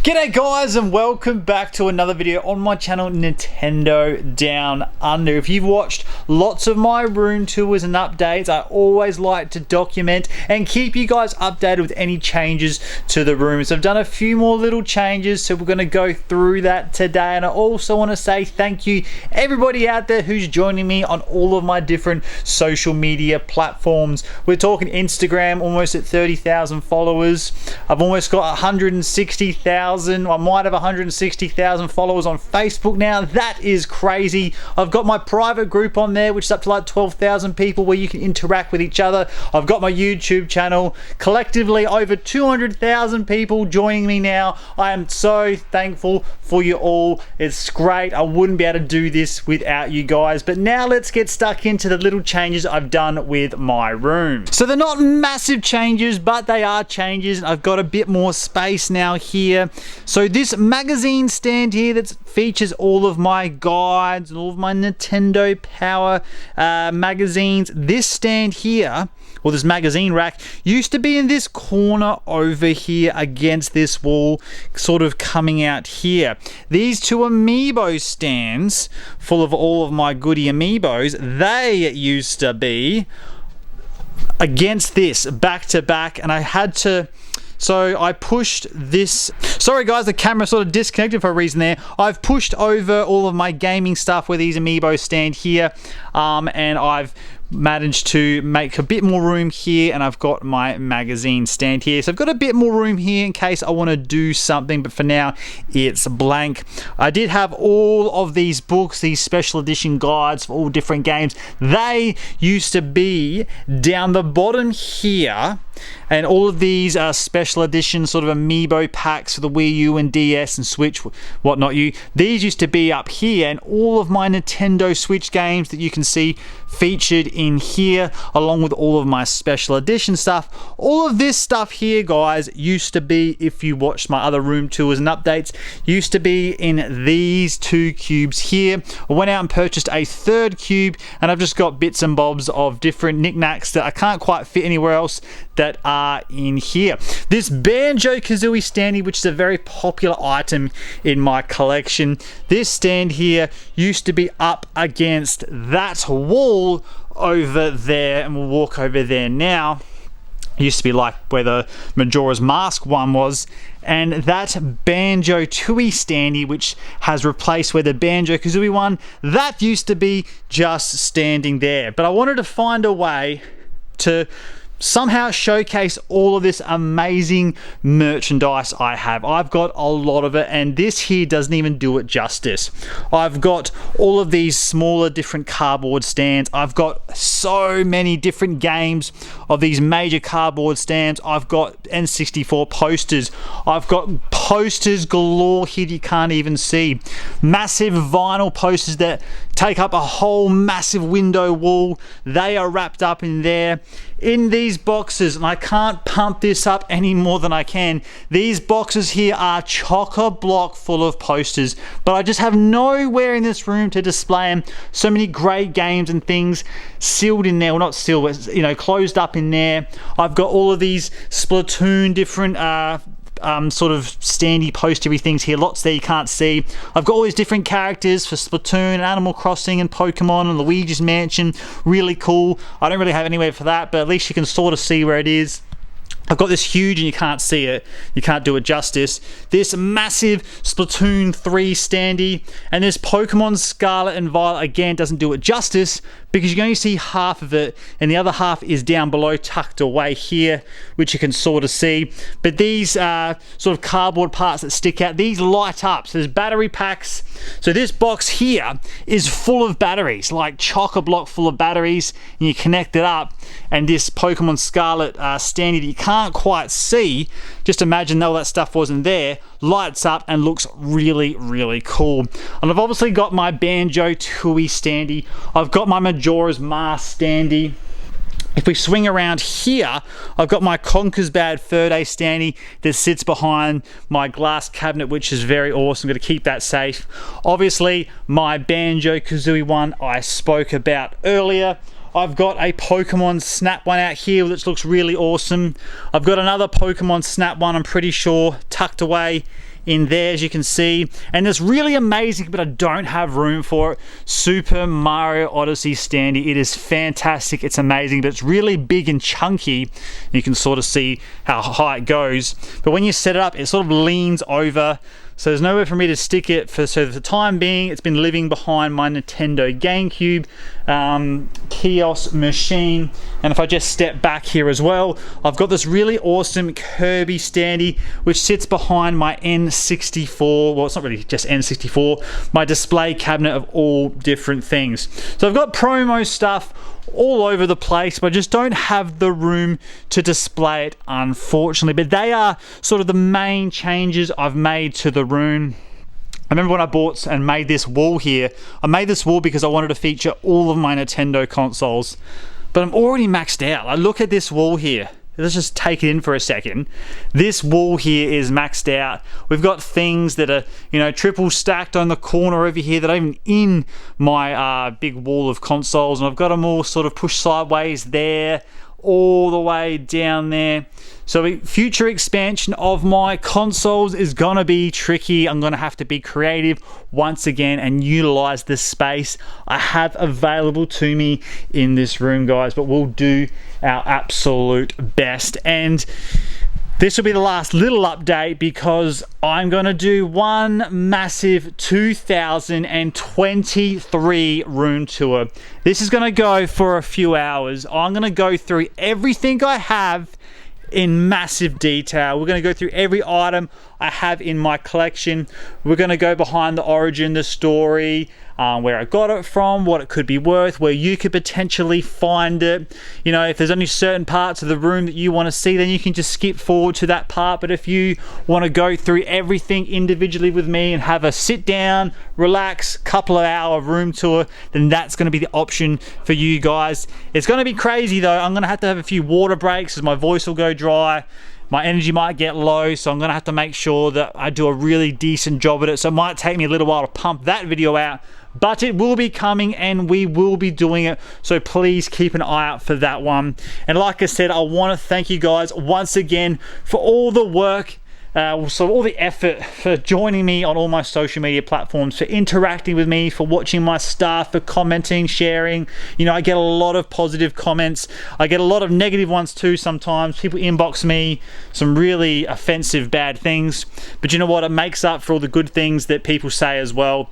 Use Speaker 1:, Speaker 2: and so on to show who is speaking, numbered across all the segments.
Speaker 1: G'day guys, and welcome back to another video on my channel, Nintendo Down Under. If you've watched lots of my room tours and updates, I always like to document and keep you guys updated with any changes to the rooms. I've done a few more little changes, so we're going to go through that today. And I also want to say thank you everybody out there who's joining me on all of my different social media platforms. We're talking Instagram, almost at 30,000 followers. I've almost got 160,000. I might have 160,000 followers on Facebook now. That is crazy. I've got my private group on there, which is up to like 12,000 people where you can interact with each other. I've got my YouTube channel. Collectively, over 200,000 people joining me now. I am so thankful for you all. It's great. I wouldn't be able to do this without you guys. But now let's get stuck into the little changes I've done with my room. So they're not massive changes, but they are changes. I've got a bit more space now here. So this magazine stand here that features all of my guides and all of my Nintendo Power magazines, this stand here, or this magazine rack, used to be in this corner over here against this wall, sort of coming out here. These two amiibo stands full of all of my goodie amiibos, they used to be against this back to back, and I had to, so I pushed this. Sorry guys, the camera sort of disconnected for a reason there. I've pushed over all of my gaming stuff where these amiibos stand here, and I've managed to make a bit more room here, and I've got my magazine stand here. So I've got a bit more room here in case I want to do something, but for now it's blank. I did have all of these books, these special edition guides for all different games. They used to be down the bottom here, and all of these are special edition sort of amiibo packs for the Wii U and DS and Switch, whatnot. These used to be up here, and all of my Nintendo Switch games that you can see featured in here, along with all of my special edition stuff. All of this stuff here, guys, used to be, if you watched my other room tours and updates, used to be in these two cubes here. I went out and purchased a third cube, and I've just got bits and bobs of different knickknacks that I can't quite fit anywhere else that are in here. This Banjo-Kazooie standee, which is a very popular item in my collection. This stand here used to be up against that wall over there, and we'll walk over there now. It used to be like where the Majora's Mask one was, and that Banjo-Tooie standee, which has replaced where the Banjo-Kazooie one, that used to be just standing there. But I wanted to find a way to somehow showcase all of this amazing merchandise I have. I've got a lot of it, and this here doesn't even do it justice. I've got all of these smaller different cardboard stands. I've got so many different games of these major cardboard stands. I've got N64 posters. I've got posters galore here you can't even see. Massive vinyl posters that take up a whole massive window wall. They are wrapped up in there. In these boxes, and I can't pump this up any more than I can, these boxes here are chock-a-block full of posters, but I just have nowhere in this room to display them. So many great games and things sealed in there, well, not sealed, but you know, closed up in there. I've got all of these Splatoon different sort of standy postery things here, lots there you can't see. I've got all these different characters for Splatoon and Animal Crossing and Pokemon and Luigi's Mansion, really cool. I don't really have anywhere for that, but at least you can sort of see where it is. I've got this huge, and you can't see it, you can't do it justice, this massive Splatoon 3 standee, and this Pokemon Scarlet and Violet, again, doesn't do it justice because you can only see half of it, and the other half is down below, tucked away here, which you can sort of see. But these sort of cardboard parts that stick out, these light up. So there's battery packs. So this box here is full of batteries, like chock-a-block full of batteries, and you connect it up, and this Pokemon Scarlet standee that you can't quite see, just imagine all that stuff wasn't there, lights up and looks really, really cool. And I've obviously got my Banjo-Tooie standee. I've got my Majora's Mask standee. If we swing around here, I've got my Conker's Bad Fur Day standee that sits behind my glass cabinet, which is very awesome. I'm going to keep that safe. Obviously, my Banjo-Kazooie one I spoke about earlier. I've got a Pokemon Snap one out here which looks really awesome. I've got another Pokemon Snap one, I'm pretty sure, tucked away in there, as you can see, and it's really amazing, but I don't have room for it. Super Mario Odyssey standee. It is fantastic, it's amazing, but it's really big and chunky. You can sort of see how high it goes, but when you set it up, it sort of leans over, so there's nowhere for me to stick it. So for the time being, it's been living behind my Nintendo GameCube kiosk machine. And if I just step back here as well, I've got this really awesome Kirby standee which sits behind my N64, well, it's not really just N64, my display cabinet of all different things. So I've got promo stuff all over the place, but I just don't have the room to display it, unfortunately. But they are sort of the main changes I've made to the room. I remember when I bought and made this wall here, I made this wall because I wanted to feature all of my Nintendo consoles, but I'm already maxed out. I look at this wall here. Let's just take it in for a second. This wall here is maxed out. We've got things that are, you know, triple stacked on the corner over here that are even in my big wall of consoles, and I've got them all sort of pushed sideways there, all the way down there. So future expansion of my consoles is gonna be tricky. I'm gonna have to be creative once again and utilize the space I have available to me in this room, guys, but we'll do our absolute best. And this will be the last little update because I'm gonna do one massive 2023 room tour. This is gonna go for a few hours. I'm gonna go through everything I have in massive detail. We're going to go through every item I have in my collection. We're going to go behind the origin, the story, where I got it from, what it could be worth, where you could potentially find it. You know, if there's only certain parts of the room that you want to see, then you can just skip forward to that part. But if you want to go through everything individually with me and have a sit down, relax, couple of hour room tour, then that's going to be the option for you guys. It's going to be crazy though. I'm going to have a few water breaks as my voice will go dry. My energy might get low, so I'm gonna have to make sure that I do a really decent job at it. So it might take me a little while to pump that video out, but it will be coming and we will be doing it. So please keep an eye out for that one. And like I said, I wanna thank you guys once again for all the work, so all the effort, for joining me on all my social media platforms, for interacting with me, for watching my stuff, for commenting, sharing. You know, I get a lot of positive comments. I get a lot of negative ones too sometimes. People inbox me some really offensive, bad things. But you know what? It makes up for all the good things that people say as well.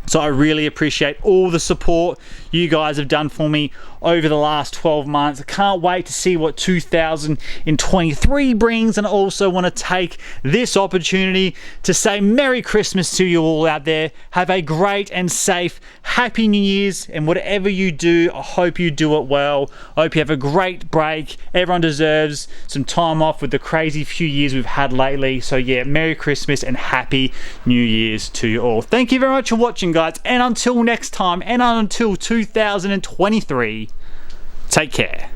Speaker 1: So I really appreciate all the support you guys have done for me over the last 12 months. I can't wait to see what 2023 brings, and I also want to take this opportunity to say Merry Christmas to you all out there. Have a great and safe Happy New Year's, and whatever you do, I hope you do it well. I hope you have a great break. Everyone deserves some time off with the crazy few years we've had lately. So yeah, Merry Christmas and Happy New Year's to you all. Thank you very much for watching, guys, and until next time, and until 2023, take care.